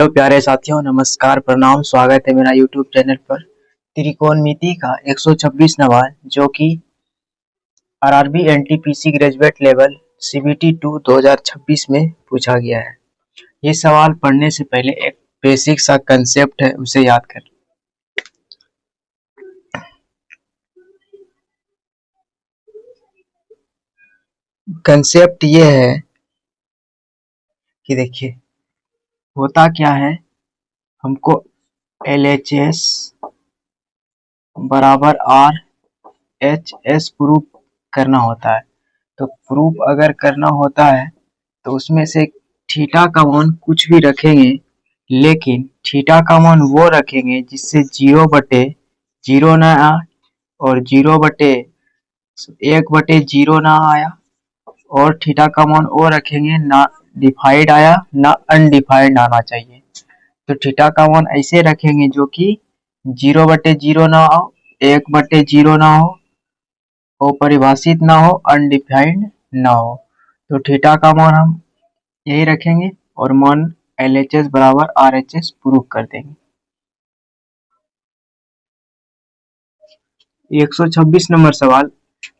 Hello प्यारे साथियों, नमस्कार, प्रणाम, स्वागत है मेरा यूट्यूब चैनल पर। त्रिकोणमिति का 126 नंबर जो कि RRB NTPC graduate level CBT 2 2026 में पूछा गया है। ये सवाल पढ़ने से पहले एक बेसिक सा कंसेप्ट है, उसे याद कर। कंसेप्ट ये है कि देखिए होता क्या है, हमको LHS बराबर RHS प्रूफ करना होता है। तो प्रूफ अगर करना होता है तो उसमें से थीटा का मान कुछ भी रखेंगे, लेकिन थीटा का मान वो रखेंगे जिससे 0/0 ना आए और 1/0 ना आया, और थीटा का मान वो रखेंगे ना डिफाइंड आया ना अनडिफाइंड आना चाहिए। तो थीटा का मान ऐसे रखेंगे जो कि 0/0 ना हो, 1/0 ना हो, अपरिभाषित ना हो, अनडिफाइंड ना हो। तो थीटा का मान हम यही रखेंगे और मान LHS बराबर RHS प्रूफ कर देंगे। 126 नंबर सवाल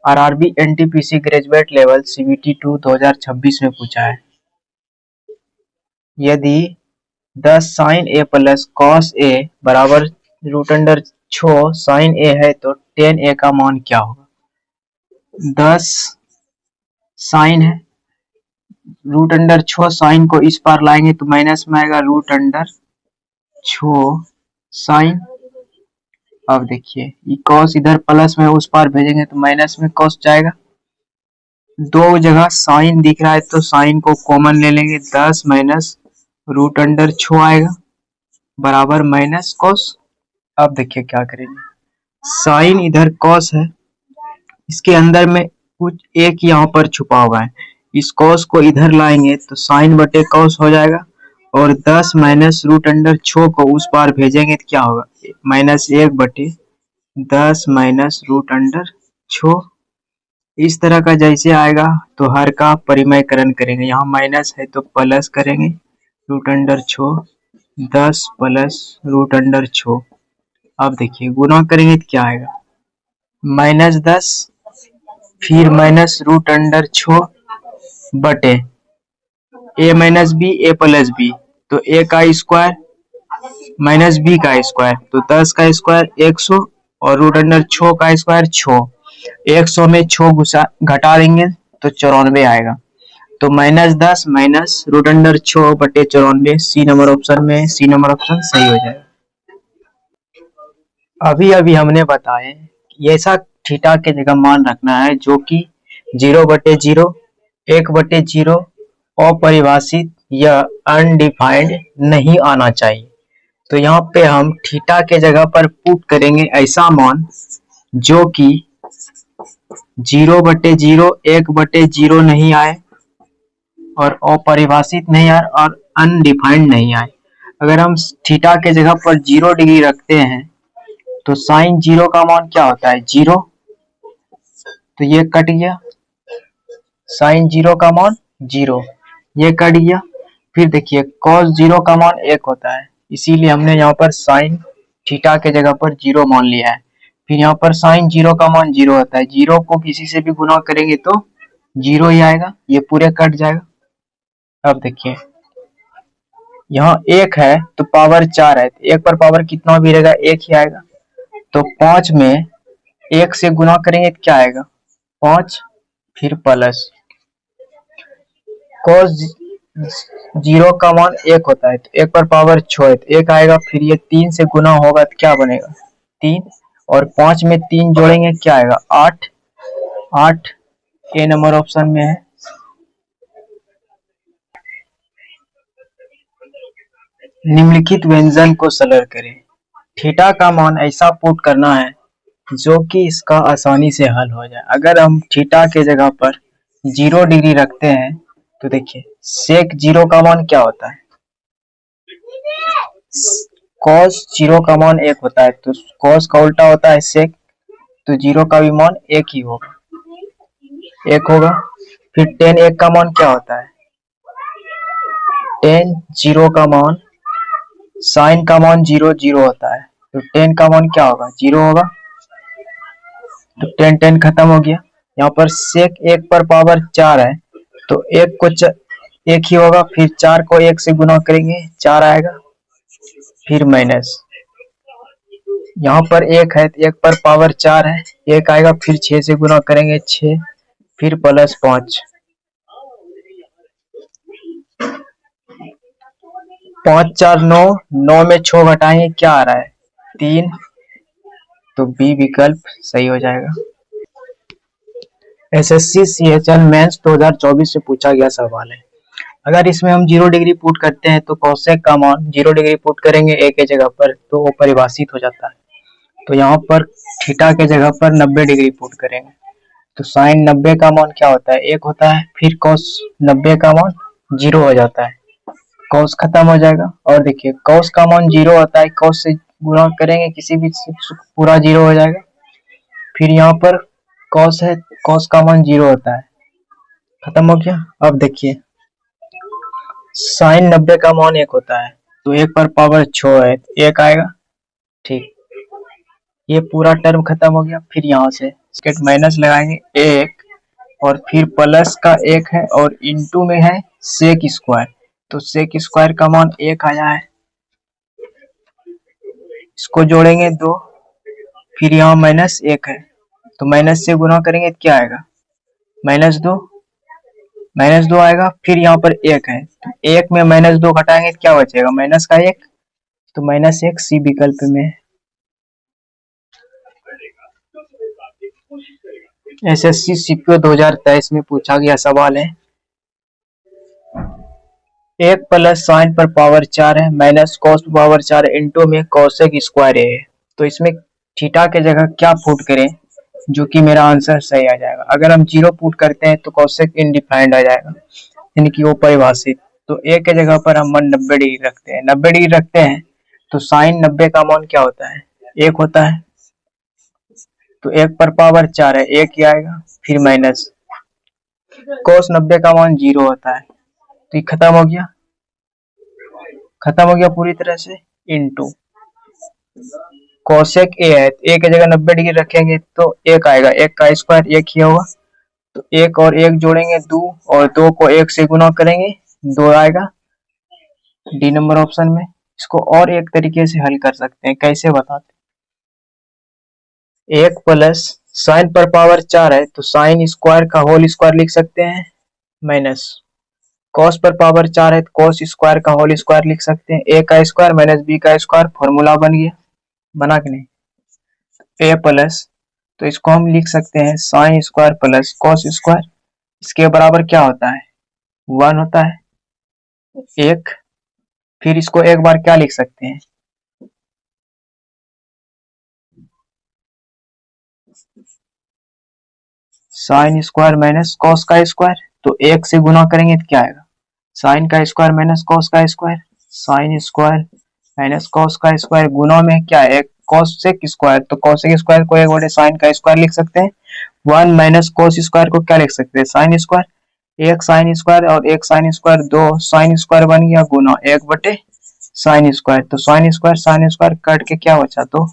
RRB NTPC graduate level CBT 2 2026 में पूछा है। यदि 10 sin a plus cos a बराबर √6 sin a है तो tan a का मान क्या होगा। 10 sin है, √6 sin को इस पार लाएंगे तो माइनस में आएगा √6 sin। अब देखिए ये cos इधर प्लस में उस पार भेजेंगे तो माइनस में cos जाएगा। दो जगह साइन दिख रहा है तो साइन को कॉमन ले लेंगे, 10 माइनस √6 आएगा बराबर माइनस cos। अब देखिए क्या करेंगे, साइन इधर cos है, इसके अंदर में कुछ एक यहाँ पर छुपा हुआ है, इस cos को इधर लाएंगे तो साइन बटे cos हो जाएगा, और 10 माइनस √6 को उस पार भेजेंगे तो क्या होगा, -1/10 माइनस √6। इस तरह का जैसे आएगा तो हर का परिमयकरण करेंगे, यहाँ माइनस है तो प्लस करेंगे, √6 10 प्लस √6। अब देखिए गुणा करेंगे तो क्या आएगा, -10 फिर माइनस √6 बटे a minus B a plus B, तो a का स्क्वायर माइनस बी का स्क्वायर, तो 10 का स्क्वायर 100 और √6 का स्क्वायर 6। 100 में 6 घटा देंगे तो 94 आएगा। तो -10 माइनस √6 बटे 94, सी नंबर ऑप्शन में, सी नंबर ऑप्शन सही हो जाएगा। अभी अभी हमने बताया कि ऐसा थीटा के जगह मान रखना है जो कि 0/0, 1/0 अपरिभाषित या अनडिफाइंड नहीं आना चाहिए। तो यहाँ पे हम थीटा के जगह पर पुट करेंगे ऐसा मान जो कि 0/0, 1/0 नहीं आए और अपरिभाषित नहीं आए और अनडिफाइंड नहीं आए। अगर हम थीटा के जगह पर 0 डिग्री रखते हैं तो साइन 0 का मान क्या होता है, 0, तो ये कट गया, साइन 0 का मान 0, ये कट गया। फिर देखिए cos 0 का मान 1 होता है, इसीलिए हमने यहाँ पर साइन थीटा के जगह पर 0 मान लिया है। फिर यहाँ पर साइन 0 का मान 0 होता है, 0 को किसी से भी गुना करेंगे तो 0 ही आएगा, ये पूरे कट जाएगा। अब देखिए यहाँ 1 है तो पावर 4 है, तो 1 पर पावर कितना भी रहेगा 1 ही आएगा। तो 5 में 1 से गुना करेंगे तो क्या आएगा, 5 फिर प्लस cos 0 का मान 1 होता है, तो 1 पर पावर 6 है तो 1 आएगा। फिर ये 3 से गुना होगा तो क्या बनेगा 3, और 5 में 3 जोड़ेंगे क्या आएगा 8, 8 ए नंबर ऑप्शन में है। निम्नलिखित व्यंजन को सरल करें। थीटा का मान ऐसा पुट करना है जो कि इसका आसानी से हल हो जाए। अगर हम थीटा के जगह पर 0 डिग्री रखते हैं तो देखिए सेक 0 का मान क्या होता है, cos 0 का मान 1 होता है, तो cos का उल्टा होता है सेक, तो 0 का भी मान 1 ही होगा, 1 होगा। फिर tan 1 का मान क्या होता है, tan 0 का मान साइन का मान 0 0 होता है, तो टेन का मान क्या होगा, 0 होगा। तो टेन टेन खत्म हो गया। यहाँ पर सेक 1 पर पावर 4 है, तो एक को एक ही होगा, फिर 4 को 1 से गुना करेंगे 4 आएगा, फिर माइनस। यहाँ पर 1 है, 1 पर पावर 4 है, 1 आएगा, फिर 6 से गुना करेंगे 6, फिर प्लस 5। 5 4 9, 9 में 6 घटाएंगे क्या आ रहा है, 3। तो बी विकल्प सही हो जाएगा। एसएससी सीएचएल मेंस 2024 से पूछा गया सवाल है। अगर इसमें हम 0 डिग्री पुट करते हैं तो कोसेक का मान 0 डिग्री पुट करेंगे ए के जगह पर, तो वो परिभाषित हो जाता है। तो यहाँ पर थीटा के जगह पर 90 डिग्री पुट करेंगे, तो साइन 90 का मान क्या होता है, 1 होता है, फिर कॉस 90 का मान 0 हो जाता है, कॉस खत्म हो जाएगा। और देखिए कॉस का मान 0 होता है, कॉस से गुणा करेंगे किसी भी पूरा 0 हो जाएगा। फिर यहाँ पर कॉस है, कॉस का मान 0 होता है, खत्म हो गया। अब देखिए साइन 90 का मान 1 होता है, तो 1 पर पावर 6 है, 1 आएगा, ठीक। ये पूरा टर्म खत्म हो गया। फिर यहाँ से माइनस लगाएंगे 1, और फिर प्लस का 1 है, और इनटू में है सेक स्क्वायर, तो सेक स्क्वायर का मान 1 आया है। इसको जोड़ेंगे 2, फिर यहाँ माइनस 1 है, तो माइनस से गुना करेंगे क्या आएगा, -2 आएगा। फिर यहाँ पर 1 है, तो 1 में -2 घटाएंगे क्या बचेगा, माइनस का 1, तो -1 सी विकल्प में। एसएससी सीपीओ 2023 में पूछा गया सवाल है। 1 प्लस साइन पर पावर 4 है, माइनस कॉस पर पावर 4 है, इंटू में कॉसेक स्क्वायर है। तो इसमें थीटा के जगह क्या पुट करें जो कि मेरा आंसर सही आ जाएगा। अगर हम 0 पुट करते हैं तो कॉसेक इनडिफाइंड आ जाएगा, यानी कि वो परिभाषित। तो ए के जगह पर हम 90 डिग्री रखते हैं, 90 डिग्री रखते हैं, तो साइन 90 का मान क्या होता है, 1 होता है। तो 1 पर पावर 4 है, 1 ही आएगा, फिर माइनस कोस 90 का मान 0 होता है, तो ये खत्म हो गया पूरी तरह से। इनटू कोसेक ए है, ए की जगह 90 डिग्री रखेंगे तो 1 आएगा, 1 का स्क्वायर 1 ही होगा, तो 1 और 1 जोड़ेंगे 2, और 2 को 1 से गुना करेंगे 2 आएगा, डी नंबर ऑप्शन में। इसको और एक तरीके से हल कर सकते हैं, कैसे बताते, 1 प्लस साइन पर पावर 4 है, तो साइन स्क्वायर का होल स्क्वायर लिख सकते हैं, माइनस कॉस पर पावर 4 है, तो कॉस स्क्वायर का होल स्क्वायर लिख सकते हैं, ए का स्क्वायर माइनस बी का स्क्वायर, फॉर्मूला बन गया, बना कि नहीं। ए प्लस, तो इसको हम लिख सकते हैं sine square plus cos square, इसके बराबर क्या होता है, 1 होता है, 1। फिर इसको एक बार क्या लिख सकते हैं, साइन स्क्वायर माइनस कॉस का स्क्वायर, तो 1 से गुना करेंगे तो क्या आएगा, साइन का स्क्वायर माइनस कॉस का square, sine square minus cos का स्क्वायर, गुना में क्या है, कॉसेक स्क्वायर, तो कॉसेक स्क्वायर को 1 बटे साइन का स्क्वायर लिख सकते हैं, 1 माइनस कॉस स्क्वायर को क्या लिख सकते हैं, साइन स्क्वायर, 1 साइन स्क्वायर और 1 साइन स्क्वायर, 2 साइन स्क्वायर बन गया, गुना 1 बटे साइन स्क्वायर, तो साइन स्क्वायर कट के क्या बचा, तो